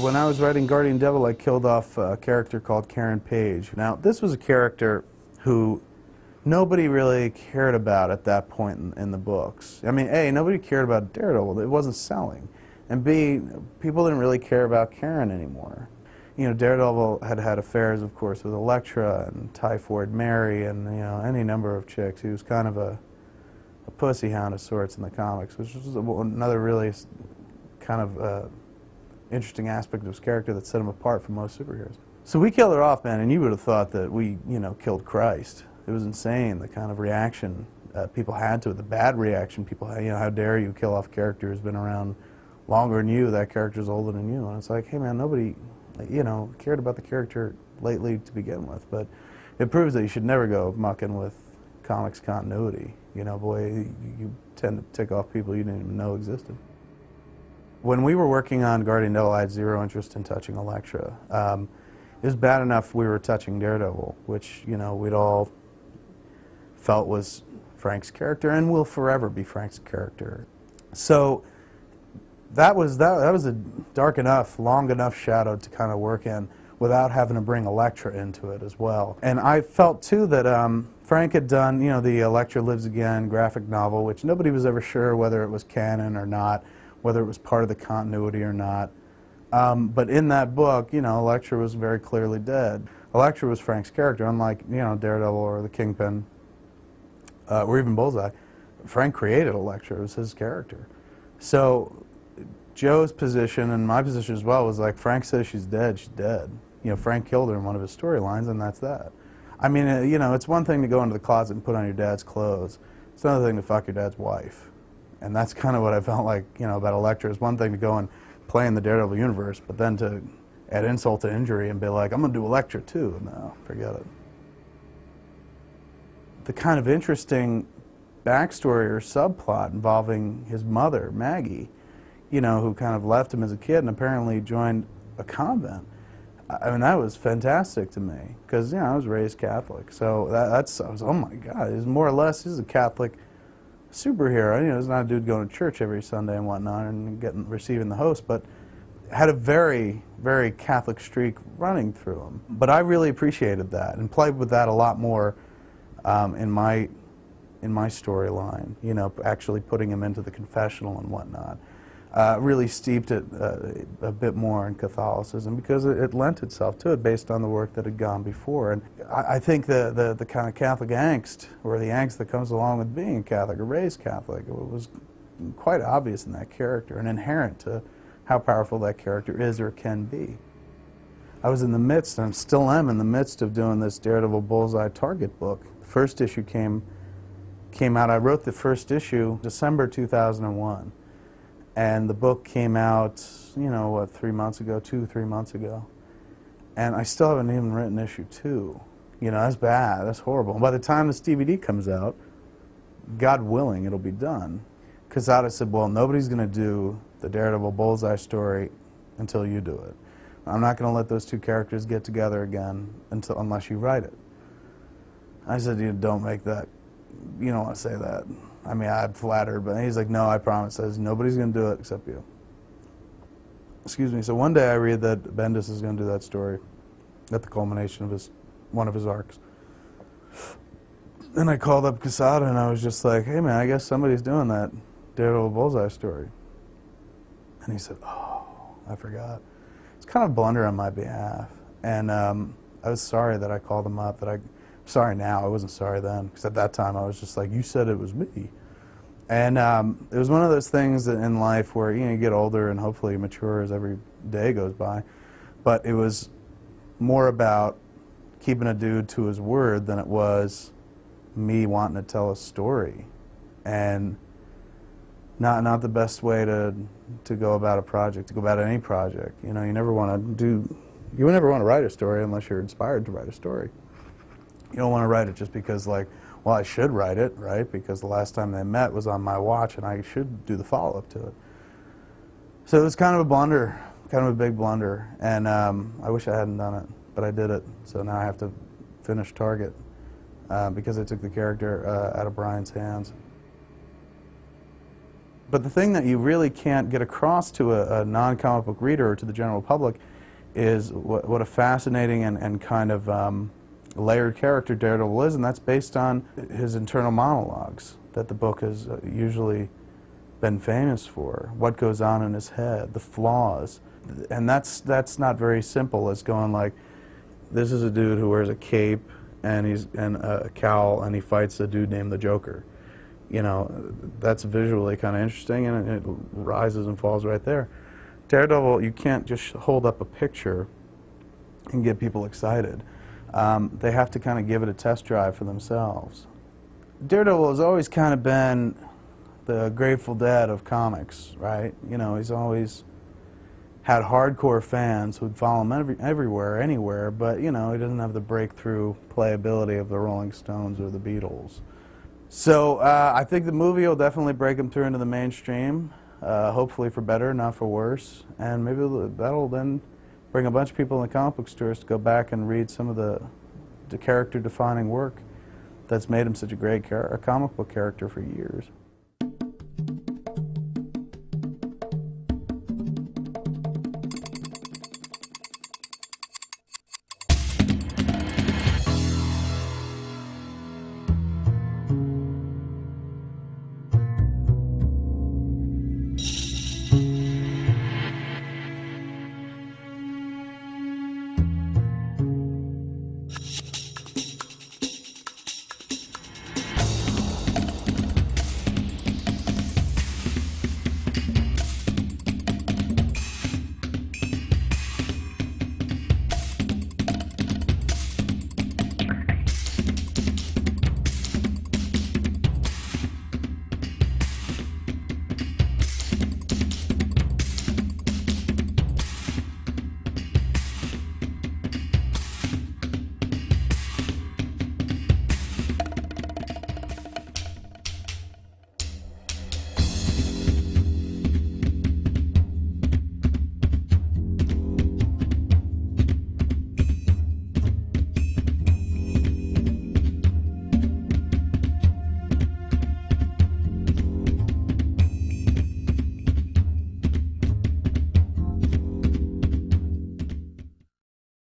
When I was writing Guardian Devil, I killed off a character called Karen Page. Now, this was a character who nobody really cared about at that point in the books. I mean, A, nobody cared about Daredevil. It wasn't selling. And B, people didn't really care about Karen anymore. You know, Daredevil had had affairs, of course, with Elektra and Typhoid Mary and, you know, any number of chicks. He was kind of a pussy hound of sorts in the comics, which was another really kind of interesting aspect of his character that set him apart from most superheroes. So we killed her off, man, and you would have thought that we, you know, killed Christ. It was insane, the kind of reaction people had to it, the bad reaction people had. You know, how dare you kill off a character who's been around longer than you, that character's older than you. And it's like, hey man, nobody, you know, cared about the character lately to begin with. But it proves that you should never go mucking with comics continuity. You know, boy, you tend to tick off people you didn't even know existed. When we were working on Guardian Devil, I had zero interest in touching Elektra. It was bad enough we were touching Daredevil, which, you know, we'd all felt was Frank's character and will forever be Frank's character. So that was a dark enough, long enough shadow to kind of work in without having to bring Elektra into it as well. And I felt too that Frank had done, you know, the Elektra Lives Again graphic novel, which nobody was ever sure whether it was canon or not, whether it was part of the continuity or not. But in that book, you know, Elektra was very clearly dead. Elektra was Frank's character, unlike, you know, Daredevil or the Kingpin, or even Bullseye. Frank created Elektra, it was his character. So Joe's position and my position as well was like, Frank says she's dead, she's dead. You know, Frank killed her in one of his storylines, and that's that. I mean, you know, it's one thing to go into the closet and put on your dad's clothes. It's another thing to fuck your dad's wife. And that's kind of what I felt like, you know, about Elektra. It's one thing to go and play in the Daredevil universe, but then to add insult to injury and be like, I'm going to do Elektra too. No, forget it. The kind of interesting backstory or subplot involving his mother, Maggie, you know, who kind of left him as a kid and apparently joined a convent. I mean, that was fantastic to me because, you know, I was raised Catholic. So I was, oh my God, he's more or less, he's a Catholic superhero. You know, he's not a dude going to church every Sunday and whatnot and receiving the host, but had a very, very Catholic streak running through him. But I really appreciated that and played with that a lot more in my storyline. You know, actually putting him into the confessional and whatnot. Really steeped it a bit more in Catholicism because it lent itself to it based on the work that had gone before. And I think the kind of Catholic angst, or the angst that comes along with being Catholic or raised Catholic, it was quite obvious in that character and inherent to how powerful that character is or can be. I was in the midst, and still am in the midst of doing this Daredevil Bullseye Target book. The first issue came out, I wrote the first issue December 2001. And the book came out, you know, what, 3 months ago, 2 or 3 months ago. And I still haven't even written issue 2. You know, that's bad, that's horrible. And by the time this DVD comes out, God willing, it'll be done. Quesada said, well, nobody's going to do the Daredevil Bullseye story until you do it. I'm not going to let those two characters get together again unless you write it. I said, you don't make that, you don't want to say that. I mean, I'm flattered, but he's like, no, I promise. Says nobody's going to do it except you. Excuse me. So one day I read that Bendis is going to do that story at the culmination of one of his arcs. Then I called up Quesada and I was just like, hey man, I guess somebody's doing that Daredevil Bullseye story. And he said, oh, I forgot. It's kind of a blunder on my behalf. And I was sorry that I called him up, I'm sorry now, I wasn't sorry then, because at that time I was just like, you said it was me. And it was one of those things that in life where, you know, you get older and hopefully you mature as every day goes by, but it was more about keeping a dude to his word than it was me wanting to tell a story. And not the best way to go about a project, to go about any project. You know, you never want to write a story unless you're inspired to write a story. You don't want to write it just because, like, well, I should write it, right? Because the last time they met was on my watch and I should do the follow-up to it. So it was kind of a blunder, kind of a big blunder. And I wish I hadn't done it, but I did it. So now I have to finish Target because I took the character out of Brian's hands. But the thing that you really can't get across to a non-comic book reader or to the general public is what a fascinating and kind of layered character Daredevil is, and that's based on his internal monologues that the book has usually been famous for. What goes on in his head, the flaws. And that's not very simple as going like, this is a dude who wears a cape and a cowl and he fights a dude named the Joker. You know, that's visually kind of interesting, and it rises and falls right there. Daredevil, you can't just hold up a picture and get people excited. They have to kind of give it a test drive for themselves. Daredevil has always kind of been the Grateful Dead of comics, right? You know, he's always had hardcore fans who'd follow him everywhere, anywhere, but, you know, he doesn't have the breakthrough playability of the Rolling Stones or the Beatles. So I think the movie will definitely break him through into the mainstream, hopefully for better, not for worse, and maybe that'll then bring a bunch of people in the comic book stores to go back and read some of the character-defining work that's made him such a great comic book character for years.